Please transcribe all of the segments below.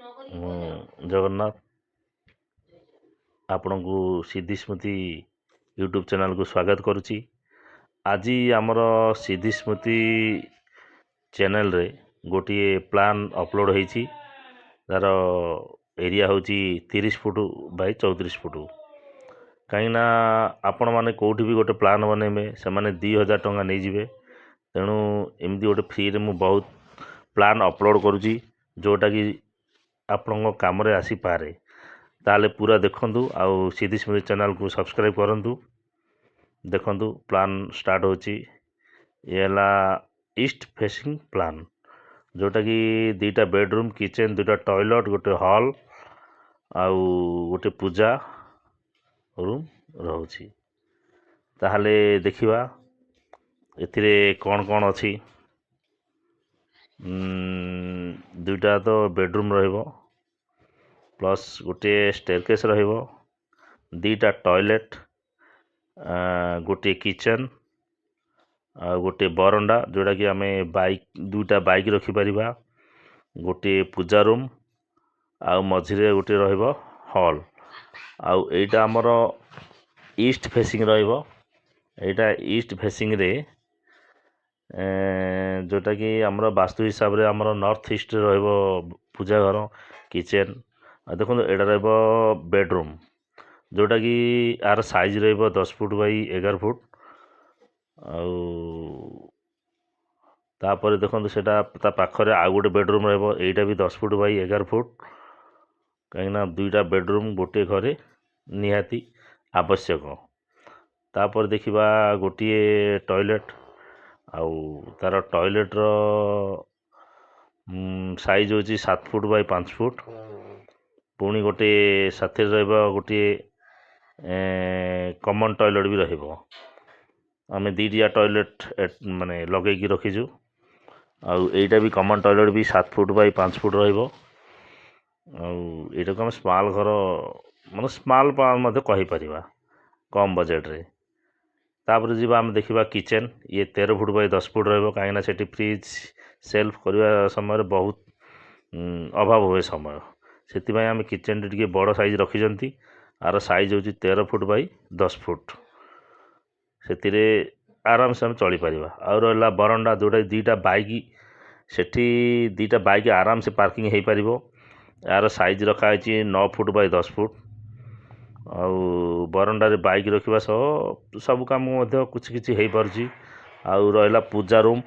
ଜଗନ୍ନାଥ ଆପଣଙ୍କୁ ସିଦ୍ଧି ସ୍ମୃତି ୟୁଟ୍ୟୁବ୍ ଚ୍ୟାନେଲ୍କୁ ସ୍ୱାଗତ କରୁଛି। ଆଜି ଆମର ସିଦ୍ଧି ସ୍ମୃତି ଚ୍ୟାନେଲ୍ରେ ଗୋଟିଏ ପ୍ଲାନ୍ ଅପଲୋଡ଼ ହେଇଛି। ତା'ର ଏରିଆ ହେଉଛି 30 ଫୁଟ ବାଇ 34 ଫୁଟ। କାହିଁକିନା ଆପଣମାନେ କେଉଁଠି ବି ଗୋଟେ ପ୍ଲାନ୍ ବନେଇବେ ସେମାନେ 2000 ଟଙ୍କା ନେଇଯିବେ। ତେଣୁ ଏମିତି ଗୋଟେ ଫ୍ରିରେ ମୁଁ ବହୁତ ପ୍ଲାନ୍ ଅପଲୋଡ଼ କରୁଛି, ଯେଉଁଟାକି ଆପଣଙ୍କ କାମରେ ଆସିପାରେ। ତାହେଲେ ପୁରା ଦେଖନ୍ତୁ ଆଉ ସିଦ୍ଧି ସ୍ମୃତି ଚ୍ୟାନେଲ୍କୁ ସବସ୍କ୍ରାଇବ୍ କରନ୍ତୁ। ଦେଖନ୍ତୁ ପ୍ଲାନ୍ ଷ୍ଟାର୍ଟ ହେଉଛି। ଇଏ ହେଲା ଇଷ୍ଟ ଫେସିଂ ପ୍ଲାନ୍, ଯେଉଁଟାକି 2ଟା ବେଡ଼ରୁମ୍, କିଚେନ୍, 2ଟା ଟଏଲେଟ୍, ଗୋଟେ ହଲ୍ ଆଉ ଗୋଟେ ପୂଜା ରୁମ୍ ରହୁଛି। ତାହେଲେ ଦେଖିବା ଏଥିରେ କ'ଣ କ'ଣ ଅଛି। 2ଟା ତ ବେଡ଼ରୁମ୍ ରହିବ, ପ୍ଲସ୍ ଗୋଟିଏ ଷ୍ଟେୟାରକେସ୍ ରହିବ, 2ଟା ଟଏଲେଟ୍, ଗୋଟିଏ କିଚେନ୍ ଆଉ ଗୋଟିଏ ବରଣ୍ଡା, ଯେଉଁଟାକି ଆମେ ବାଇକ୍ 2ଟା ବାଇକ୍ ରଖିପାରିବା, ଗୋଟିଏ ପୂଜା ରୁମ୍ ଆଉ ମଝିରେ ଗୋଟିଏ ରହିବ ହଲ୍। ଆଉ ଏଇଟା ଆମର ଇଷ୍ଟ ଫେସିଂ ରହିବ। ଏଇଟା ଇଷ୍ଟ ଫେସିଂରେ ଯେଉଁଟାକି ଆମର ବାସ୍ତୁ ହିସାବରେ ଆମର ନର୍ଥ ଇଷ୍ଟରେ ରହିବ ପୂଜା ଘର, କିଚେନ୍। ଆଉ ଦେଖନ୍ତୁ ଏଇଟା ରହିବ ବେଡ଼ରୁମ୍, ଯେଉଁଟାକି ଏହାର ସାଇଜ୍ ରହିବ 10 ଫୁଟ ବାଇ 11 ଫୁଟ। ଆଉ ତାପରେ ଦେଖନ୍ତୁ ସେଇଟା ତା ପାଖରେ ଆଉ ଗୋଟେ ବେଡ଼ରୁମ୍ ରହିବ, ଏଇଟା ବି 10 ଫୁଟ ବାଇ 11 ଫୁଟ। କାହିଁକିନା 2ଟା ବେଡ଼ରୁମ୍ ଗୋଟିଏ ଘରେ ନିହାତି ଆବଶ୍ୟକ। ତାପରେ ଦେଖିବା ଗୋଟିଏ ଟଏଲେଟ୍, ଆଉ ତା'ର ଟଏଲେଟ୍ର ସାଇଜ୍ ହେଉଛି 7 ଫୁଟ ବାଇ 5 ଫୁଟ। ପୁଣି ଗୋଟିଏ ସାଥିରେ ରହିବ ଗୋଟିଏ କମନ୍ ଟଏଲେଟ୍ ବି ରହିବ। ଆମେ 2ଟା ଟଏଲେଟ୍ ମାନେ ଲଗେଇକି ରଖିଛୁ। ଆଉ ଏଇଟା ବି କମନ୍ ଟଏଲେଟ୍ ବି 7 ଫୁଟ ବାଇ 5 ଫୁଟ ରହିବ। ଆଉ ଏଇଟାକୁ ଆମେ ସ୍ମଲ୍ ଘର ମାନେ ସ୍ମଲ୍ ମଧ୍ୟ କହିପାରିବା କମ୍ ବଜେଟ୍ରେ। ତାପରେ ଯିବା ଆମେ ଦେଖିବା କିଚେନ୍। ଇଏ 13 ଫୁଟ ବାଇ 10 ଫୁଟ ରହିବ, କାହିଁକିନା ସେଠି ଫ୍ରିଜ୍ ସେଲ୍ଫ କରିବା ସମୟରେ ବହୁତ ଅଭାବ ହୁଏ ସମୟ। ସେଥିପାଇଁ ଆମେ କିଚେନ୍ଟି ଟିକେ ବଡ଼ ସାଇଜ୍ ରଖିଛନ୍ତି। ଆର ସାଇଜ୍ ହେଉଛି 13 ଫୁଟ ବାଇ 10 ଫୁଟ। ସେଥିରେ ଆରାମସେ ଆମେ ଚଳିପାରିବା। ଆଉ ରହିଲା ବରଣ୍ଡା, ଯେଉଁଟାକି 2ଟା ବାଇକ୍, ସେଠି 2ଟା ବାଇକ୍ ଆରାମସେ ପାର୍କିଂ ହେଇପାରିବ। ଏହାର ସାଇଜ୍ ରଖାହେଇଛି 9 ଫୁଟ ବାଇ 10 ଫୁଟ। ଆଉ ବରଣ୍ଡାରେ ବାଇକ୍ ରଖିବା ସହ ସବୁ କାମ ମଧ୍ୟ କିଛି ହେଇପାରୁଛି। ଆଉ ରହିଲା ପୂଜା ରୁମ୍।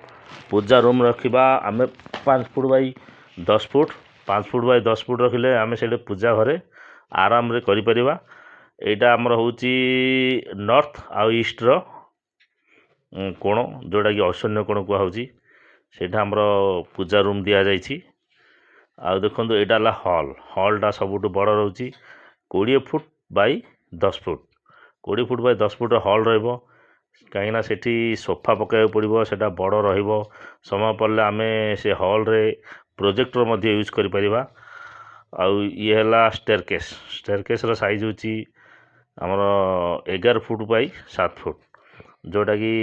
ପୂଜା ରୁମ୍ ରଖିବା ଆମେ 5 foot Bai 10 foot. 5 foot Bai 10 foot ରଖିଲେ ଆମେ ସେଇଠି ପୂଜା ଘରେ ଆରାମରେ କରିପାରିବା। ଏଇଟା ଆମର ହେଉଛି ନର୍ଥ ଆଉ ଇଷ୍ଟର କୋଣ, ଯେଉଁଟାକି ଐଶାନ୍ୟ କୋଣ କୁହାହେଉଛି। ସେଇଟା ଆମର ପୂଜା ରୁମ୍ ଦିଆଯାଇଛି। ଆଉ ଦେଖନ୍ତୁ ଏଇଟା ହେଲା ହଲ୍। ହଲ୍ଟା ସବୁଠୁ ବଡ଼ ରହୁଛି, 20 foot Bai 10 foot. 20 foot Bai 10 ଫୁଟର ହଲ୍ ରହିବ, କାହିଁକିନା ସେଠି ସୋଫା ପକାଇବାକୁ ପଡ଼ିବ, ସେଇଟା ବଡ଼ ରହିବ। ସମୟ ପଡ଼ିଲେ ଆମେ ସେ ହଲ୍ରେ ପ୍ରୋଜେକ୍ଟର ମଧ୍ୟ ୟୁଜ୍ କରିପାରିବା। ଆଉ ଇଏ ହେଲା ଷ୍ଟେୟାରକେସ୍। ଷ୍ଟେୟାରକେସ୍ର ସାଇଜ୍ ହେଉଛି ଆମର 11 ଫୁଟ ବାଇ 7 ଫୁଟ, ଯେଉଁଟାକି